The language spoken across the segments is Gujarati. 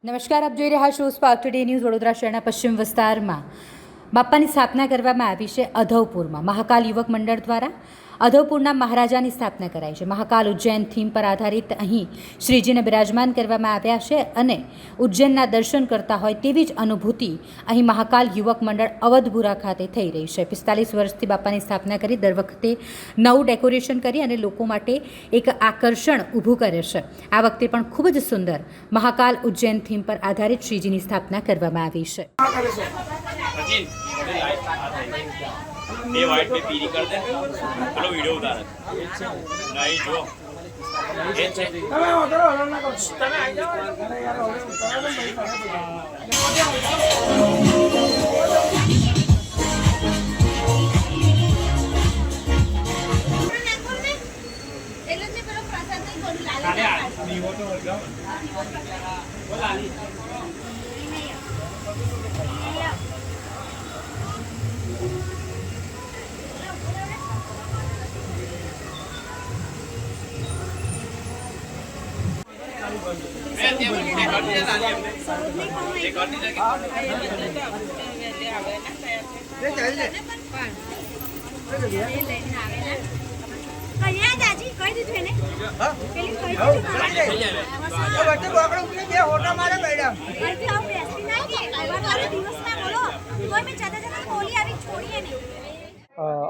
નમસ્કાર, આપ જોઈ રહ્યા છો સ્પાર્ક ટુડે ન્યૂઝ. વડોદરા શહેરના પશ્ચિમ વિસ્તારમાં બાપ્પાની સ્થાપના કરવામાં આવી છે. અધવપુરમાં મહાકાલ યુવક મંડળ દ્વારા અધવપુરના મહારાજાની સ્થાપના કરાઈ છે. મહાકાલ ઉજ્જૈન થીમ પર આધારિત અહીં શ્રીજીને બિરાજમાન કરવામાં આવ્યા છે અને ઉજ્જૈનના દર્શન કરતા હોય તેવી જ અનુભૂતિ અહીં મહાકાલ યુવક મંડળ અવધપુરા ખાતે થઈ રહી છે. 45 વર્ષથી બાપ્પાની સ્થાપના કરી દર વખતે નવું ડેકોરેશન કરી અને લોકો માટે એક આકર્ષણ ઊભું કરે છે. આ વખતે પણ ખૂબ જ સુંદર મહાકાલ ઉજ્જૈન થીમ પર આધારિત શ્રીજીની સ્થાપના કરવામાં આવી છે. ये वाइट पे पीली कर दे, चलो वीडियो उतार नहीं जो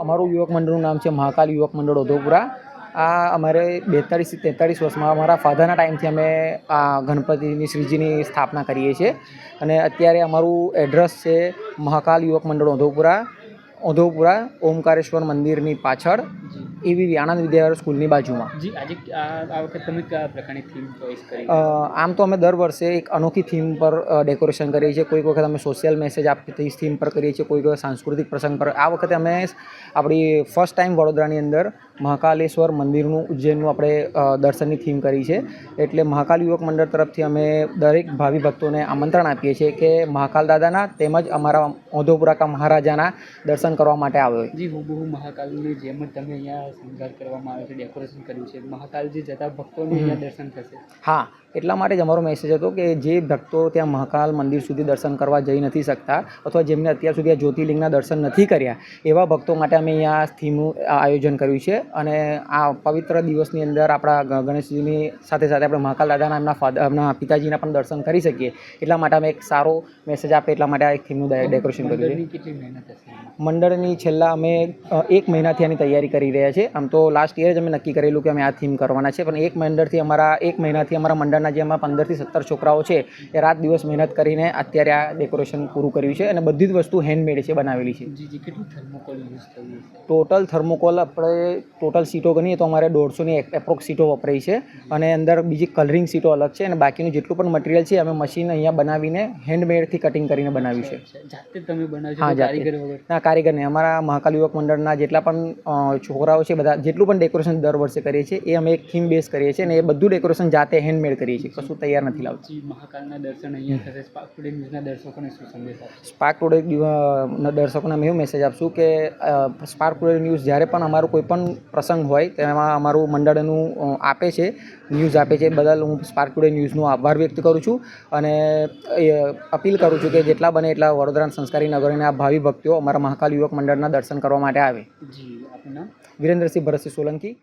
અમારું યુવક મંડળનું નામ છે મહાકાલ યુવક મંડળ અધવપુરા. આ અમારે 42 થી 43 વર્ષમાં અમારા ફાધરના ટાઈમથી અમે આ ગણપતિની શ્રીજીની સ્થાપના કરીએ છીએ અને અત્યારે અમારું એડ્રેસ છે મહાકાલ યુવક મંડળ અધવપુરા ઓમકારેશ્વર મંદિરની પાછળ એવી આનંદ વિદ્યાલય સ્કૂલની બાજુમાં. જી, આજે આ વખતે તમે કયા પ્રકારની થીમ ચોઈસ કરી? આમ તો અમે દર વર્ષે એક અનોખી થીમ પર ડેકોરેશન કરીએ છીએ. કોઈક વખત અમે સોશિયલ મેસેજ આપતી થીમ પર કરીએ છીએ, કોઈક વખત સાંસ્કૃતિક પ્રસંગ પર. આ વખતે અમે આપણી ફર્સ્ટ ટાઈમ વડોદરાની અંદર મહાકાલેશ્વર મંદિરનું ઉજ્જૈનનું આપણે દર્શનની થીમ કરી છે. એટલે મહાકાલ યુવક મંડળ તરફથી અમે દરેક ભાવિ ભક્તોને આમંત્રણ આપીએ છીએ કે મહાકાલ દાદાના તેમજ અમારા અધવપુરા કા મહારાજાના દર્શન કરવા માટે આવે. જી, હુબહુ મહાકાલની જેમ જ તમે અહીંયા શણગાર કરવામાં આવે છે, ડેકોરેશન કર્યું છે. મહાકાલજી જતા ભક્તોને અહીંયા દર્શન થશે. હા, એટલા માટે જ અમારો મેસેજ હતો કે જે ભક્તો ત્યાં મહાકાલ મંદિર સુધી દર્શન કરવા જઈ નથી શકતા અથવા જેમને અત્યાર સુધી આ જ્યોતિર્લિંગના દર્શન નથી કર્યા એવા ભક્તો માટે અમે અહીંયા થીમનું આયોજન કર્યું છે. અને આ પવિત્ર દિવસની અંદર આપણા ગણેશજીની સાથે સાથે આપણે મહાકાલ દાદાના એમના પિતાજીના પણ દર્શન કરી શકીએ. એટલા માટે અમે એક સારો મેસેજ આપે એટલા માટે આ એક થીમનું ડેકોરેશન કર્યું છે. કેટલી મહેનત હશે મંડળની છેલ્લા અમે 1 મહિનાથી આની તૈયારી કરી રહ્યા છીએ. આમ તો લાસ્ટ યર જ અમે નક્કી કરેલું કે અમે આ થીમ કરવાના છે, પણ 1 મહિનાથી અમારા મંડળના જે અમારા 15 થી 17 છોકરાઓ છે એ રાત દિવસ મહેનત કરીને અત્યારે આ ડેકોરેશન પૂરું કર્યું છે અને બધી જ વસ્તુ હેન્ડમેડ છે, બનાવેલી છે. જી, કેટલું થર્મોકોલ યુઝ થયું છે? ટોટલ થર્મોકોલ આપણે ટોટલ સીટો ગણીએ તો અમારે 150ની એપ્રોક્સ સીટો વપરાઈ છે અને અંદર બીજી કલરિંગ સીટો અલગ છે અને બાકીનું જેટલું પણ મટીરિયલ છે અમે મશીન અહીંયા બનાવીને હેન્ડમેડથી કટિંગ કરીને બનાવ્યું છે. જાતે તમે બનાવ્યું છે? હા, કારીગર વગર? ના, કારીગર નહીં. અમારા મહાકાલ યુવક મંડળના જેટલા પણ છોકરાઓ છે બધા જેટલું પણ ડેકોરેશન દર વર્ષે કરીએ છીએ એ અમે એક થીમ બેઝ કરીએ છીએ અને એ બધું ડેકોરેશન જાતે હેન્ડમેડ કરીએ છીએ, કશું તૈયાર નથી લાવતા. મહાકાલના દર્શન અહીંયા થશે. સ્પાર્ક ટુડે ન્યૂઝના દર્શકોને શું સંદેશ આપશો? સ્પાર્ક ટુડે દર્શકોને અમે એવું મેસેજ આપશું કે સ્પાર્ક ટુડે ન્યૂઝ જ્યારે પણ અમારું કોઈ પણ પ્રસંગ હોય તેમાં અમારું મંડળનું આપે છે, ન્યૂઝ આપે છે, બદલ હું સ્પાર્ક ટુડે ન્યૂઝનો આભાર વ્યક્ત કરું છું અને અપીલ કરું છું કે જેટલા બને એટલા વડોદરાના સંસ્કારી નગરોના આ ભાવિ ભક્તો અમારા મહાકાલ યુવક મંડળના દર્શન કરવા માટે આવે. જી, આપનું નામ? વિરેન્દ્રસિંહ ભરતસિંહ સોલંકી.